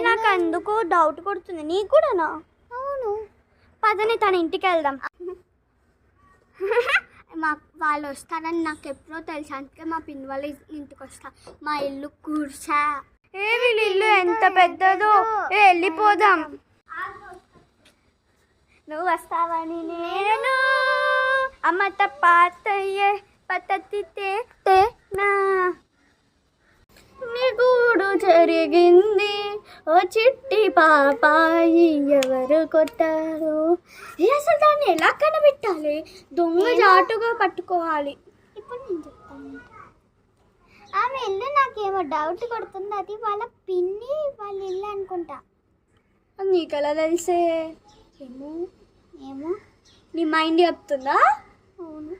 నాకు అందుకు డౌట్ కొడుతుంది. నీకు కూడానా? అవును. పదని తన ఇంటికి వెళ్దాం. వాళ్ళు వస్తారని నాకు ఎప్పుడో తెలుసు, అందుకే మా పిన్ని వాళ్ళ ఇంటికి వస్తా. మా ఇల్లు కూర్చా. వీళ్ళ ఇల్లు ఎంత పెద్దదో. వెళ్ళిపోదాం. నువ్వు వస్తావని నేను అమ్మ తప్పయ్యే పద్ధతి నీ గూడు జరిగింది ఓ చిట్టి పాపాయి ఎవరు కొట్టారు. అసలు దాన్ని ఎలా కనిపెట్టాలి? దొంగ జాటుగా పట్టుకోవాలి. ఇప్పుడు నేను చెప్తాను. ఆమె ఇల్లు నాకేమో డౌట్ కొడుతుంది. అది వాళ్ళ పిన్ని వాళ్ళ ఇల్లు అనుకుంటా. నీకెలా తెలిసే? ఏమో ఏమో నీ మైండ్ చెప్తుందా? అవును.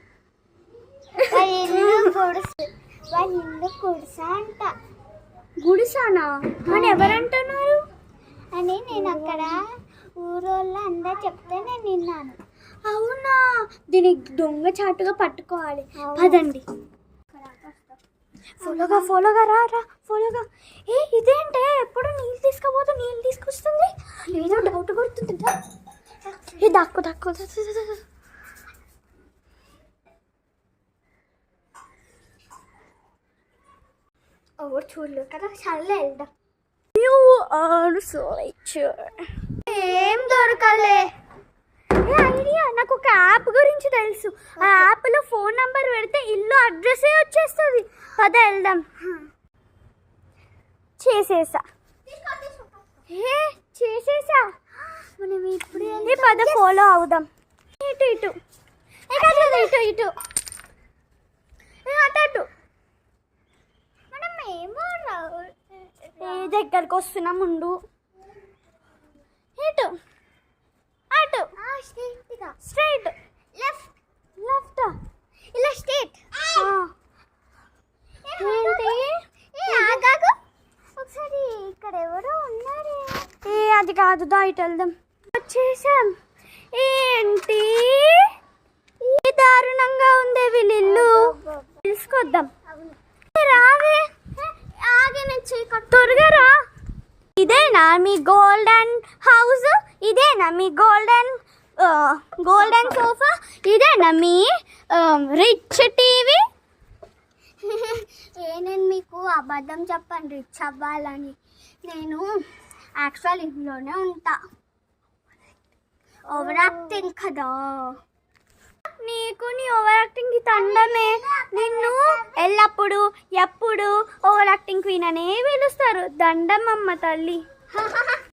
వాళ్ళ ఇల్లు గుడిసా అంట. గుడిసానా అని ఎవరంటున్నారు? అని నేను అక్కడ ఊరోళ్ళు అందరూ చెప్తే నేను విన్నాను. అవునా? దీన్ని దొంగ చాటుగా పట్టుకోవాలి. పదండి. ఫోలోగా రా ఫోలోగా. ఇదేంటే ఎప్పుడు నీళ్ళు తీసుకుపోతూ నీళ్ళు తీసుకొస్తుంది? ఏదో డౌట్ కొడుతుంది. దాక్కు ఎవరు చూడలేదు కదా, చల్లే వెళ్దాం. ఏం దొరకలే. ఐడియా, నాకు ఒక యాప్ గురించి తెలుసు. ఆ యాప్లో ఫోన్ నంబర్ పెడితే ఇల్లు అడ్రస్సే వచ్చేస్తుంది. పద వెళ్దాం. చేసేసా. మనం ఇప్పుడు పద ఫాలో అవుదాం. ఇటు అటు మనం ఏమో దగ్గరకు వస్తున్నాం. ముందు ఇటు అటు స్ట్రైట్ లెఫ్ట్ ఇలా స్ట్రైట్. ఏంటి? ఒకసారి ఇక్కడ ఎవరో ఉన్నారు. అది కాదు, దా ఇటు వెళ్దాం. వచ్చేసాం. ఏంటి దారుణంగా ఉంది వీళ్ళ ఇల్లు. తెలుసుకొద్దాం. రావే, ఆగే నుంచి త్వరగా రా. ఇదేనా మీ గోల్డెన్ హౌస్? ఇదేనా మీ గోల్డెన్ సోఫా? ఇదేనా మీ రిచ్ టీవీ? నేను మీకు అబద్ధం చెప్పాను రిచ్ అవ్వాలని. నేను యాక్చువల్ ఇంట్లోనే ఉంటా. ఓవర్ యాక్టింగ్ కదా. నీకు నీ ఓవర్ యాక్టింగ్ కి తండమే. నిన్ను ఎల్లప్పుడు ఎప్పుడు ఓవర్ యాక్టింగ్ క్వీన్ అనే పిలుస్తారు. దండం అమ్మ తల్లి.